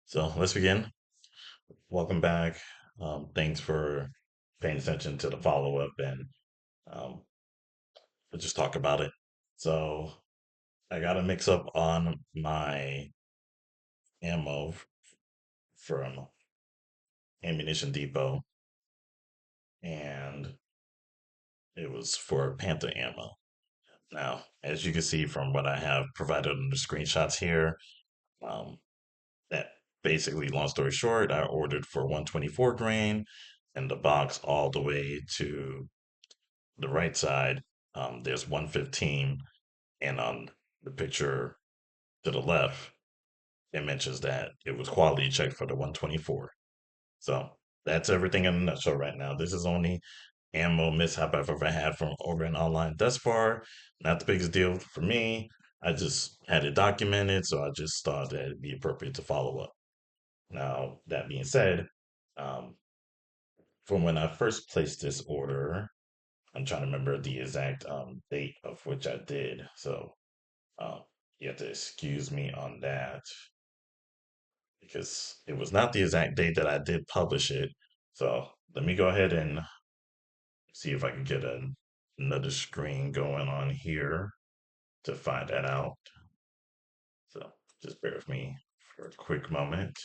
So let's begin. Welcome back. Thanks for paying attention to the follow up, and um, we'll just talk about it. So I got a mix up on my ammo from Ammunition Depot, and it was for Panther Ammo. Now, as you can see from what I have provided in the screenshots here, um, that basically, long story short, I ordered for 124 grain, and the box all the way to the right side, there's 115, and on the picture to the left, it mentions that it was quality checked for the 124. So that's everything in a nutshell right now. This is only ammo mishap I've ever had from ordering online thus far. Not the biggest deal for me. I just had it documented, so I just thought that it'd be appropriate to follow up. Now, that being said, um, from when I first placed this order, I'm trying to remember the exact date of which I did. So um, you have to excuse me on that because it was not the exact date that I did publish it. So let me go ahead and see if I can get another screen going on here to find that out. So just bear with me for a quick moment.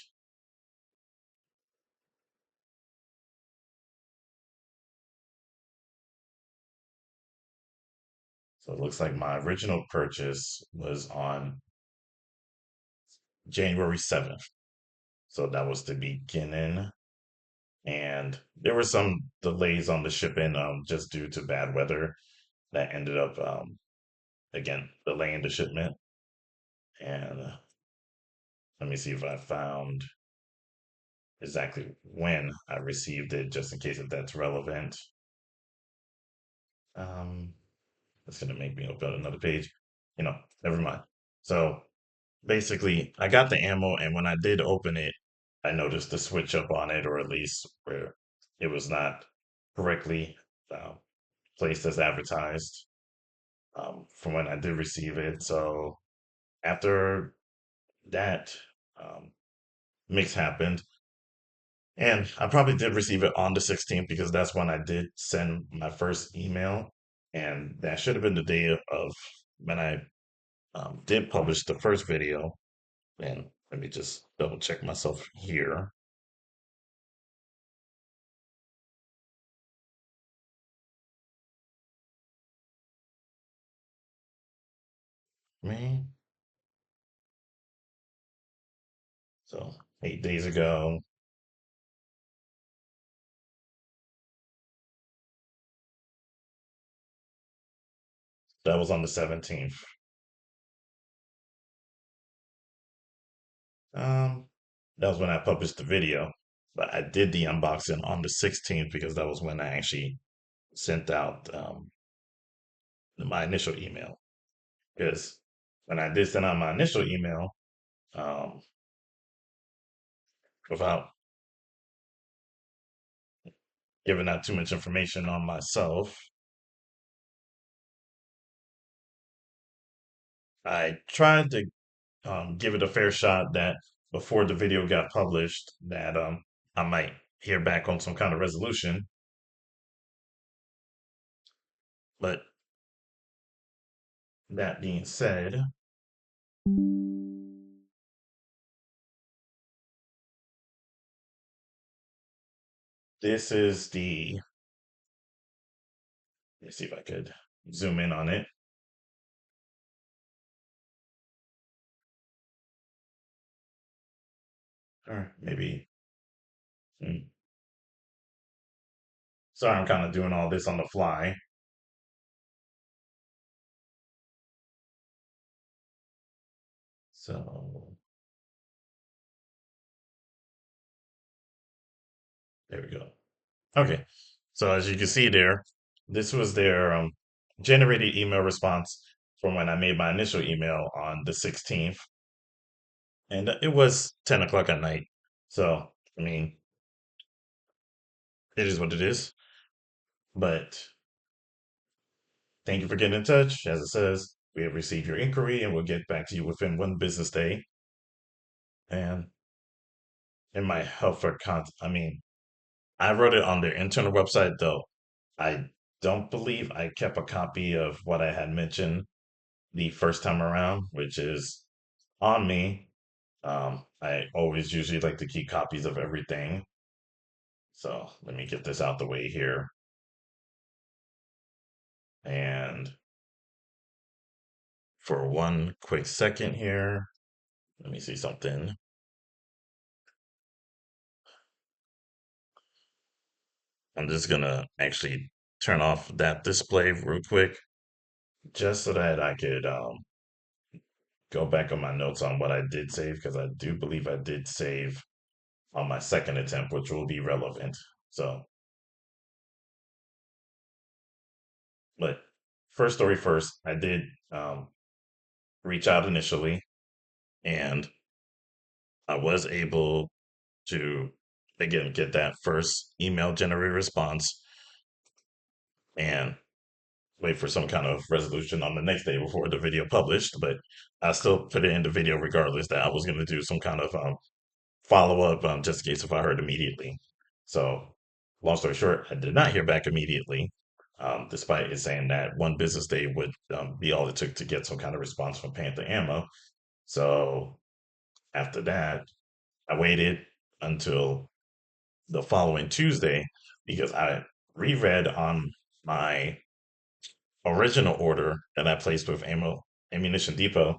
So it looks like my original purchase was on January 7th. So that was the beginning, and there were some delays on the shipping just due to bad weather that ended up again delaying the shipment. And let me see if I found exactly when I received it, just in case if that's relevant. um that's gonna make me open another page. Never mind. So basically, I got the ammo, and when I did open it, I noticed the switch up on it, or at least where it was not correctly um, placed as advertised from when I did receive it. So after that um, mix happened, and I probably did receive it on the 16th because that's when I did send my first email, and that should have been the day of when I did publish the first video. And let me just double check myself here. Me, so 8 days ago, that was on the 17th. Um, that was when I published the video, but I did the unboxing on the 16th because that was when I actually sent out my initial email. Because when I did send out my initial email, um, without giving out too much information on myself, I tried to give it a fair shot that before the video got published, that I might hear back on some kind of resolution. But that being said, this is the, let's see if I could zoom in on it. Or maybe, hmm, sorry, I'm kind of doing all this on the fly. So there we go. Okay. So as you can see there, this was their generated email response from when I made my initial email on the 16th. And it was 10 o'clock at night. So, I mean, it is what it is. But thank you for getting in touch. As it says, we have received your inquiry and we'll get back to you within one business day. And in my help for content. I mean, I wrote it on their internal website, though. I don't believe I kept a copy of what I had mentioned the first time around, which is on me. I always usually like to keep copies of everything. So let me get this out the way here. And for one quick second here, let me see something. I'm just gonna actually turn off that display real quick, just so that I could go back on my notes on what I did save, because I do believe I did save on my second attempt, which will be relevant. So, but first story first, I did um, reach out initially, and I was able to again get that first email generated response and wait for some kind of resolution on the next day before the video published. But I still put it in the video regardless that I was going to do some kind of follow up just in case if I heard immediately. So, long story short, I did not hear back immediately, despite it saying that one business day would be all it took to get some kind of response from Panther Ammo. So, after that, I waited until the following Tuesday because I reread on my original order that I placed with Ammunition Depot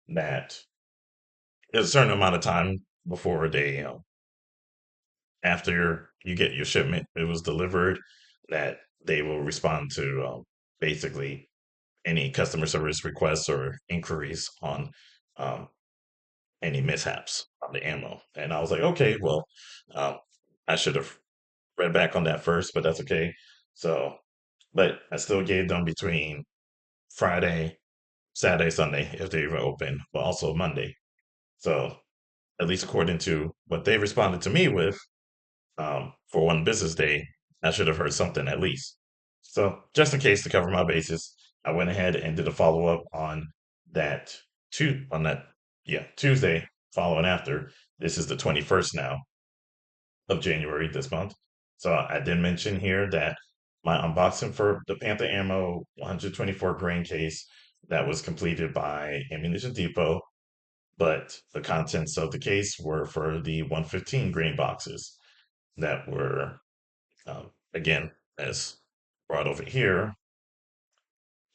that there's a certain amount of time before they after you get your shipment, it was delivered, that they will respond to basically any customer service requests or inquiries on um, any mishaps on the ammo. And I was like, okay, well, um, I should have read back on that first, but that's okay. So, but I still gave them between Friday, Saturday, Sunday, if they were open, but also Monday. So, at least according to what they responded to me with, for one business day, I should have heard something at least. So, just in case to cover my bases, I went ahead and did a follow up on that on that Tuesday following after. This is the 21st now of January this month. So I did mention here that my unboxing for the Panther Ammo 124 grain case that was completed by Ammunition Depot, but the contents of the case were for the 115 grain boxes that were again, as brought over here,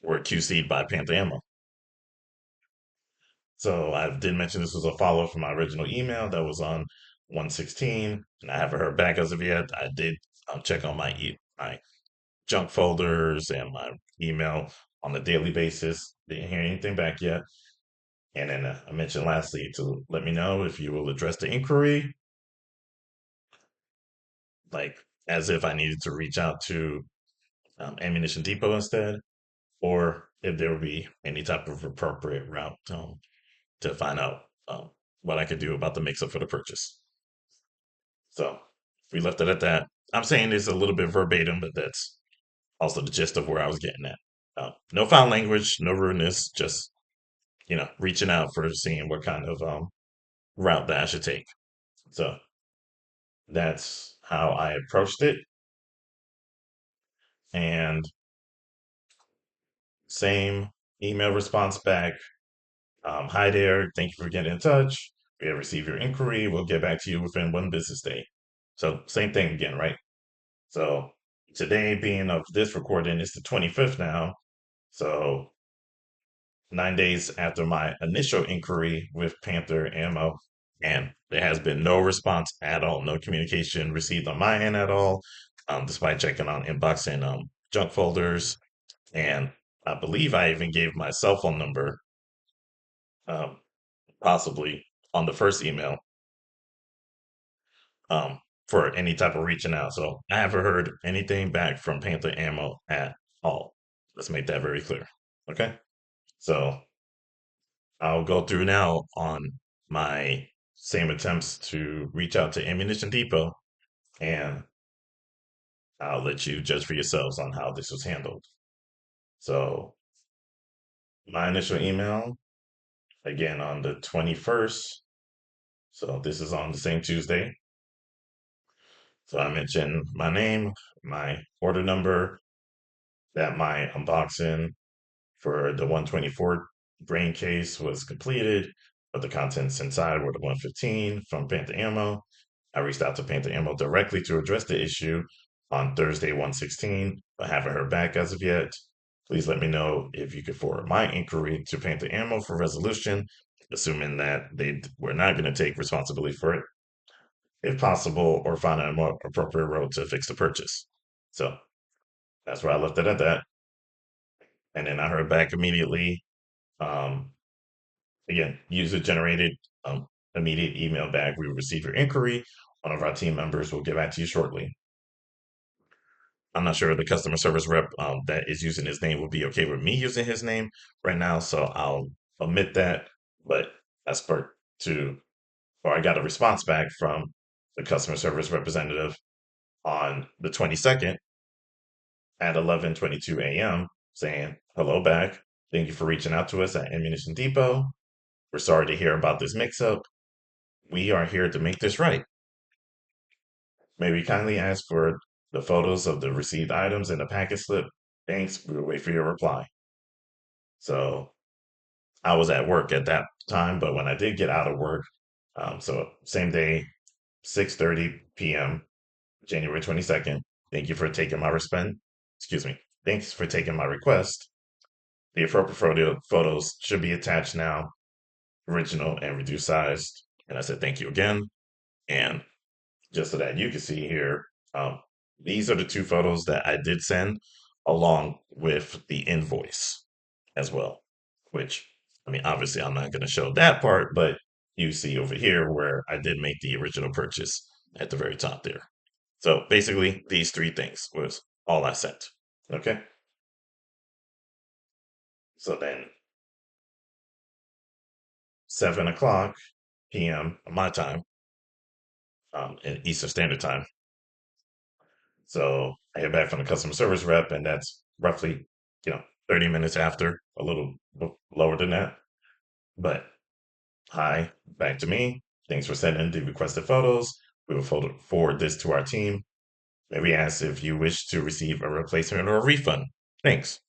were QC'd by Panther Ammo. So I did mention this was a follow up from my original email that was on 116, and I haven't heard back as of yet. I did check on my junk folders and my email on a daily basis. Didn't hear anything back yet. And then I mentioned lastly to let me know if you will address the inquiry, like as if I needed to reach out to Ammunition Depot instead, or if there would be any type of appropriate route to find out what I could do about the mix up for the purchase. So we left it at that. I'm saying this a little bit verbatim, but that's also the gist of where I was getting at. No foul language, no rudeness, just reaching out for seeing what kind of route that I should take. So that's how I approached it. And same email response back. Hi there. Thank you for getting in touch. We have received your inquiry. We'll get back to you within one business day. So same thing again, right? So today being of this recording is the 25th now. So 9 days after my initial inquiry with Panther Ammo, and there has been no response at all, no communication received on my end at all, despite checking on inbox and junk folders. And I believe I even gave my cell phone number, um, possibly on the first email, um, for any type of reaching out. So I haven't heard anything back from Panther Ammo at all. Let's make that very clear. Okay. So I'll go through now on my same attempts to reach out to Ammunition Depot, and I'll let you judge for yourselves on how this was handled. So, my initial email, again, on the 21st. So, this is on the same Tuesday. So I mentioned my name, my order number, that my unboxing for the 124 grain case was completed, but the contents inside were the 115 from Panther Ammo. I reached out to Panther Ammo directly to address the issue on Thursday 116, but haven't heard back as of yet. Please let me know if you could forward my inquiry to Panther Ammo for resolution, assuming that they were not going to take responsibility for it, if possible, or find a more appropriate road to fix the purchase. So that's where I left it at that. And then I heard back immediately. Um, Again, user generated immediate email back. We will receive your inquiry. One of our team members will get back to you shortly. I'm not sure if the customer service rep that is using his name will be okay with me using his name right now, so I'll omit that. But as per to, or I got a response back from the customer service representative on the 22nd at 11:22 a.m. saying, "Hello back. Thank you for reaching out to us at Ammunition Depot. We're sorry to hear about this mix-up. We are here to make this right. May we kindly ask for the photos of the received items and the package slip? Thanks. We will wait for your reply." So I was at work at that time, but when I did get out of work, so same day, 6:30 p.m., January 22nd. Thank you for taking my respect. Excuse me. Thanks for taking my request. The appropriate photos should be attached now, original and reduced sized. And I said, thank you again. And just so that you can see here, um, these are the two photos that I did send along with the invoice as well, which, I mean, obviously I'm not going to show that part, but you see over here where I did make the original purchase at the very top there. So basically, these three things was all I sent. Okay. So then 7 o'clock p.m. my time, in Eastern Standard Time. So I hear back from the customer service rep, and that's roughly, 30 minutes after, a little lower than that. But hi, back to me. Thanks for sending the requested photos. We will forward this to our team. Maybe ask if you wish to receive a replacement or a refund. Thanks.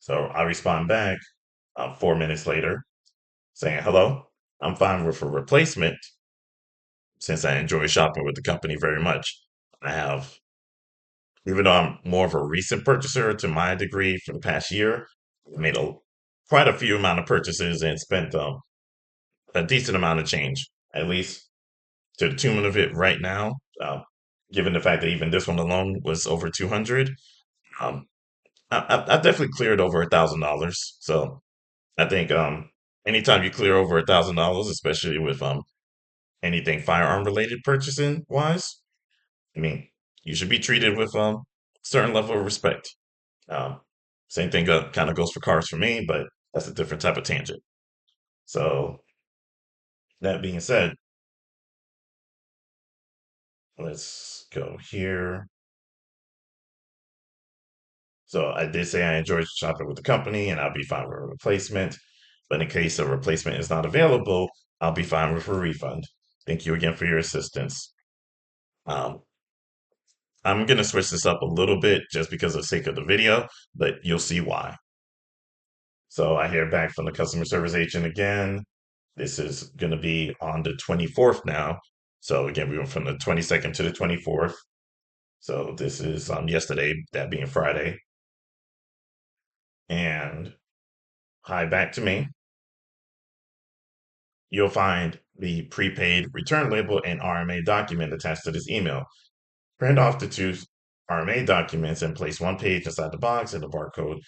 So I respond back 4 minutes later saying, hello, I'm fine with a replacement since I enjoy shopping with the company very much. I have, even though I'm more of a recent purchaser to my degree for the past year, I've made quite a few amount of purchases and spent a decent amount of change, at least to the tune of it right now. Given the fact that even this one alone was over 200, um, I definitely cleared over $1,000. So I think anytime you clear over $1,000, especially with anything firearm related purchasing wise, I mean, you should be treated with certain level of respect. Um, Same thing kind of goes for cars for me, but that's a different type of tangent. So that being said, let's go here. So I did say I enjoyed shopping with the company and I'll be fine with a replacement. But in case a replacement is not available, I'll be fine with a refund. Thank you again for your assistance. Um, I'm going to switch this up a little bit just because of the sake of the video, but you'll see why. So I hear back from the customer service agent again. This is going to be on the 24th now. So again, we went from the 22nd to the 24th. So this is yesterday, that being Friday. And hi back to me. You'll find the prepaid return label and RMA document attached to this email. Print off the two RMA documents and place one page inside the box and the barcode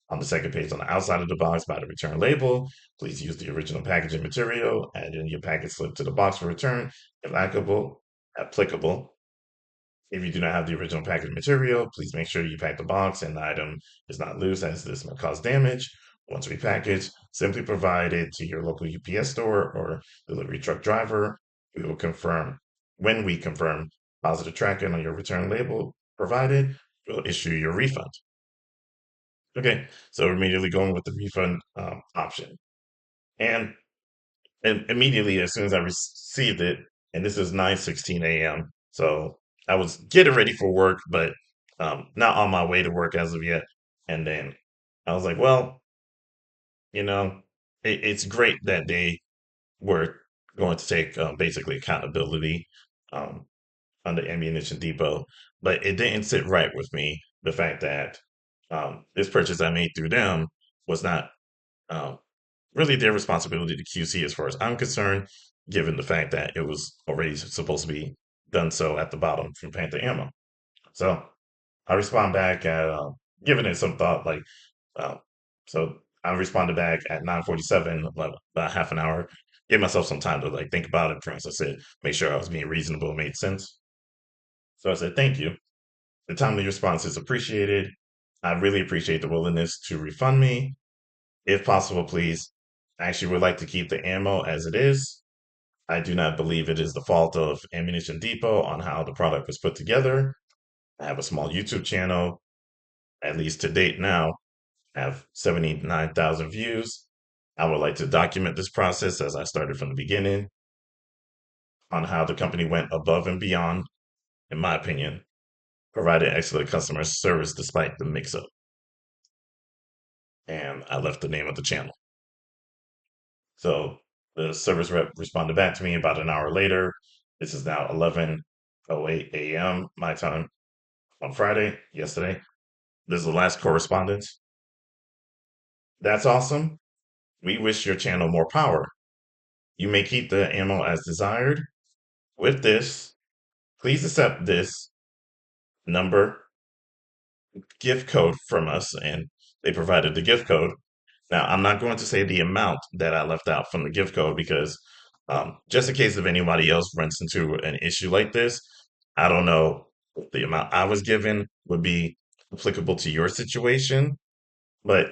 on the second page on the outside of the box by the return label. Please use the original packaging material. Add in your package slip to the box for return, if applicable. If you do not have the original packaging material, please make sure you pack the box and the item is not loose, as this may cause damage. Once repackaged, simply provide it to your local UPS store or delivery truck driver. We will confirm when we confirm positive tracking on your return label provided, we'll issue your refund. Okay, so immediately going with the refund option. And immediately, as soon as I received it, and this is 9:16 a.m., So I was getting ready for work, but not on my way to work as of yet. And then I was like, well, you know, it's great that they were going to take basically accountability um, on the ammunition depot, but it didn't sit right with me. The fact that this purchase I made through them was not um, really their responsibility to QC as far as I'm concerned, given the fact that it was already supposed to be done so at the bottom from Panther Ammo. So I respond back at giving it some thought, like uh, so. I responded back at 9:47, about half an hour. Gave myself some time to like think about it. Prince, I said, make sure I was being reasonable, made sense. So I said, thank you. The timely response is appreciated. I really appreciate the willingness to refund me. If possible, please. I actually would like to keep the ammo as it is. I do not believe it is the fault of Ammunition Depot on how the product was put together. I have a small YouTube channel, at least to date now, I have 79,000 views. I would like to document this process as I started from the beginning on how the company went above and beyond, in my opinion, provided excellent customer service despite the mix up. And I left the name of the channel. So the service rep responded back to me about an hour later. This is now 11:08 a.m. my time on Friday, yesterday. This is the last correspondence. That's awesome. We wish your channel more power. You may keep the ammo as desired. With this, please accept this number gift code from us. And they provided the gift code. Now, I'm not going to say the amount that I left out from the gift code because just in case if anybody else runs into an issue like this, I don't know if the amount I was given would be applicable to your situation, but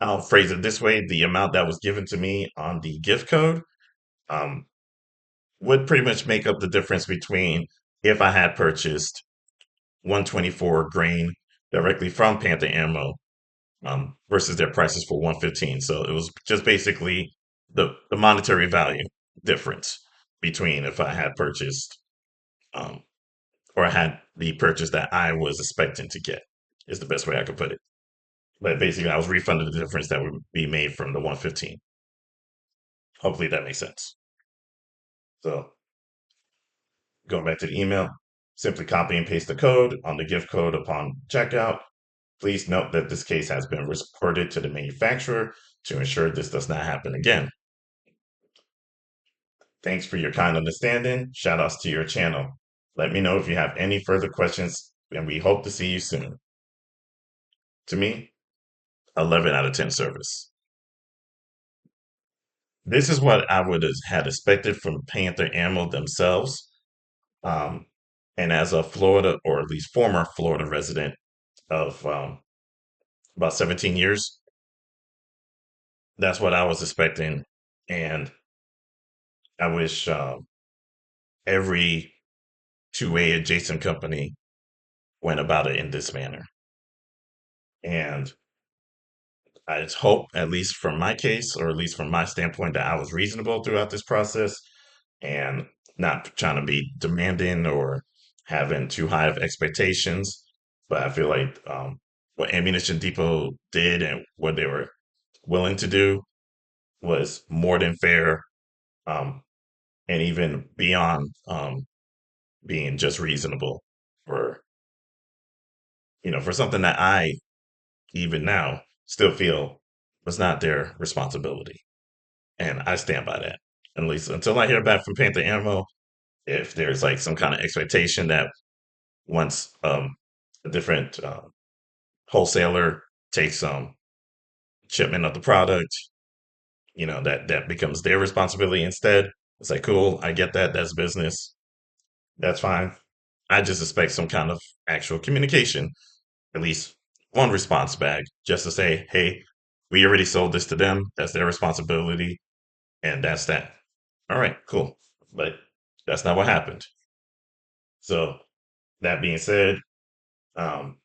I'll phrase it this way. The amount that was given to me on the gift code um, would pretty much make up the difference between if I had purchased 124 grain directly from Panther Ammo versus their prices for 115. So it was just basically the monetary value difference between if I had purchased um, or I had the purchase that I was expecting to get is the best way I could put it. But basically, I was refunded the difference that would be made from the 115. Hopefully that makes sense. So going back to the email, simply copy and paste the code on the gift code upon checkout. Please note that this case has been reported to the manufacturer to ensure this does not happen again. Thanks for your kind understanding. Shout outs to your channel. Let me know if you have any further questions, and we hope to see you soon. To me, 11 out of 10 service. This is what I would have had expected from Panther Ammo themselves. Um, and as a Florida, or at least former Florida resident of about 17 years, that's what I was expecting. And I wish every 2A adjacent company went about it in this manner. And I just hope, at least from my case, or at least from my standpoint, that I was reasonable throughout this process and not trying to be demanding or having too high of expectations. But I feel like what Ammunition Depot did and what they were willing to do was more than fair, um, and even beyond being just reasonable for for something that I even now still feel was not their responsibility. And I stand by that. At least until I hear back from Panther Ammo, if there's like some kind of expectation that once a different wholesaler takes some shipment of the product, that becomes their responsibility instead. It's like, cool, I get that. That's business. That's fine. I just expect some kind of actual communication, at least one response back, just to say, hey, we already sold this to them. That's their responsibility. And that's that. All right, cool. But that's not what happened. So that being said, um,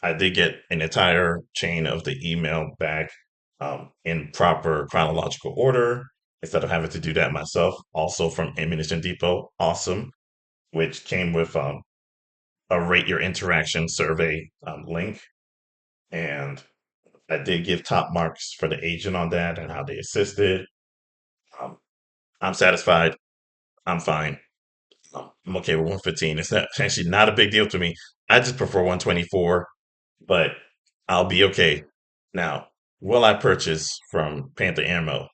I did get an entire chain of the email back in proper chronological order instead of having to do that myself. Also from Ammunition Depot, awesome. which came with a rate your interaction survey link. And I did give top marks for the agent on that and how they assisted. Um, I'm satisfied. I'm fine. I'm okay with 115. It's not actually not a big deal to me. I just prefer 124, but I'll be okay. Now, will I purchase from Panther Ammo?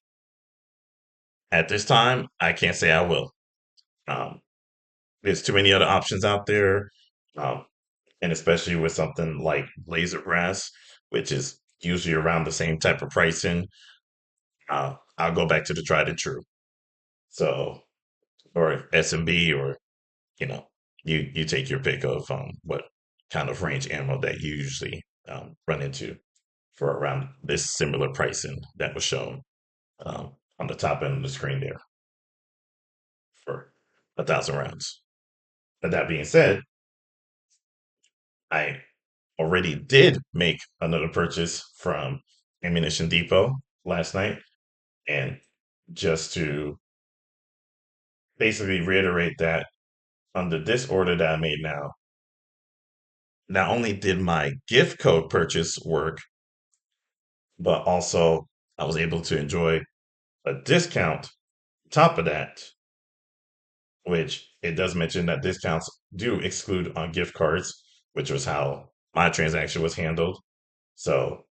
At this time, I can't say I will. Um, there's too many other options out there, um, and especially with something like laser brass, which is usually around the same type of pricing. I'll go back to the tried and true. So, or SMB, or you know, you take your pick of what kind of range ammo that you usually run into for around this similar pricing that was shown on the top end of the screen there for 1,000 rounds. But that being said, I already did make another purchase from Ammunition Depot last night, and just to basically reiterate that under this order that I made now, not only did my gift code purchase work, but also I was able to enjoy a discount on top of that, which it does mention that discounts do exclude on gift cards, which was how my transaction was handled. So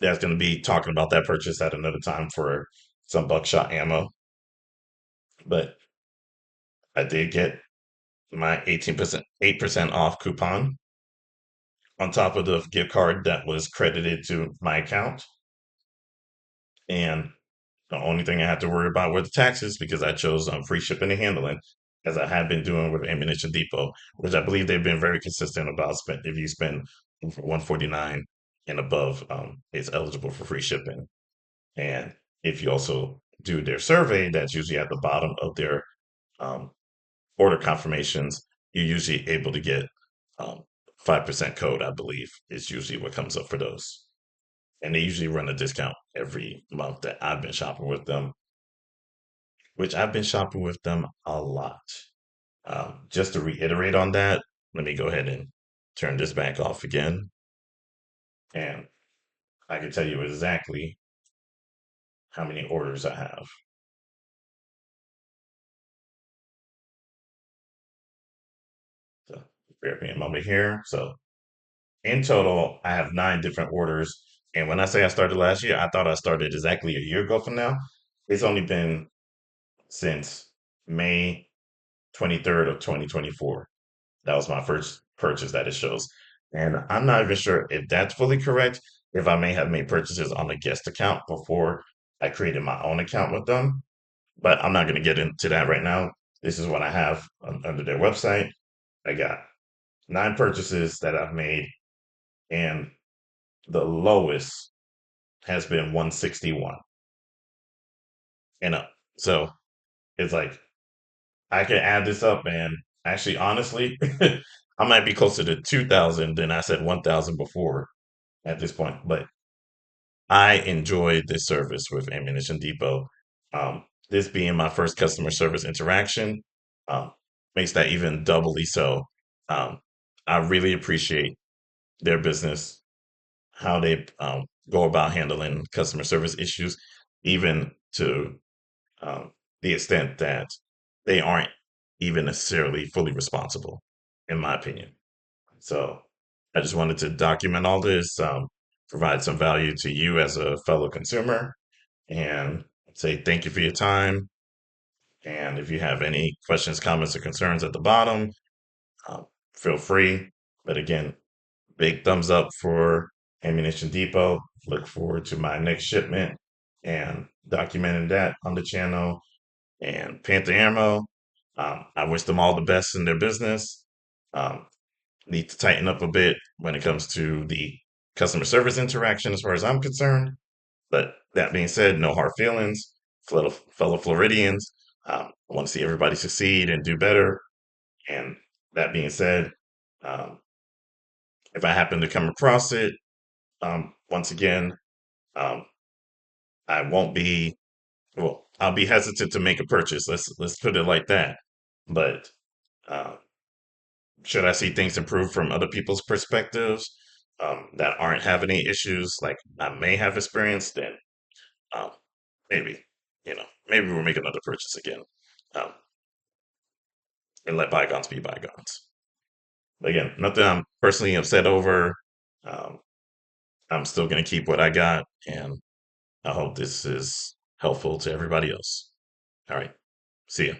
that's going to be talking about that purchase at another time for some buckshot ammo. But I did get my 18%, 8% off coupon on top of the gift card that was credited to my account. And the only thing I had to worry about were the taxes because I chose free shipping and handling, as I have been doing with Ammunition Depot, which I believe they've been very consistent about. If you spend 149 and above, it's eligible for free shipping. And if you also do their survey, that's usually at the bottom of their um, order confirmations. You're usually able to get 5% code, I believe, is usually what comes up for those. And they usually run a discount every month that I've been shopping with them, which I've been shopping with them a lot. Just to reiterate on that, let me go ahead and turn this back off again. And I can tell you exactly how many orders I have. So bear with me a moment here. So in total, I have 9 different orders. And when I say I started last year, I thought I started exactly a year ago from now. It's only been since May 23rd of 2024. That was my first purchase that it shows. And I'm not even sure if that's fully correct, if I may have made purchases on the guest account before I created my own account with them. But I'm not going to get into that right now. This is what I have under their website. I got 9 purchases that I've made, and the lowest has been 161 and up. So it's like I can add this up, and actually, honestly, I might be closer to 2,000 than I said 1,000 before at this point. But I enjoyed this service with Ammunition Depot. This being my first customer service interaction um, makes that even doubly so. Um, I really appreciate their business, how they go about handling customer service issues, even to um, the extent that they aren't even necessarily fully responsible, in my opinion. So I just wanted to document all this, provide some value to you as a fellow consumer, and say thank you for your time. And if you have any questions, comments, or concerns at the bottom, uh, feel free. But again, big thumbs up for Ammunition Depot. Look forward to my next shipment and documenting that on the channel. And Panther Ammo, I wish them all the best in their business. Um, need to tighten up a bit when it comes to the customer service interaction, as far as I'm concerned. But that being said, no hard feelings, fellow Floridians. I want to see everybody succeed and do better. And that being said, um, if I happen to come across it, once again, um, I won't be, well, I'll be hesitant to make a purchase. Let's put it like that. But Uh, should I see things improve from other people's perspectives that aren't having any issues like I may have experienced, then um, maybe, maybe we'll make another purchase again um, and let bygones be bygones. But again, nothing I'm personally upset over. Um, I'm still going to keep what I got, and I hope this is helpful to everybody else. All right. See ya.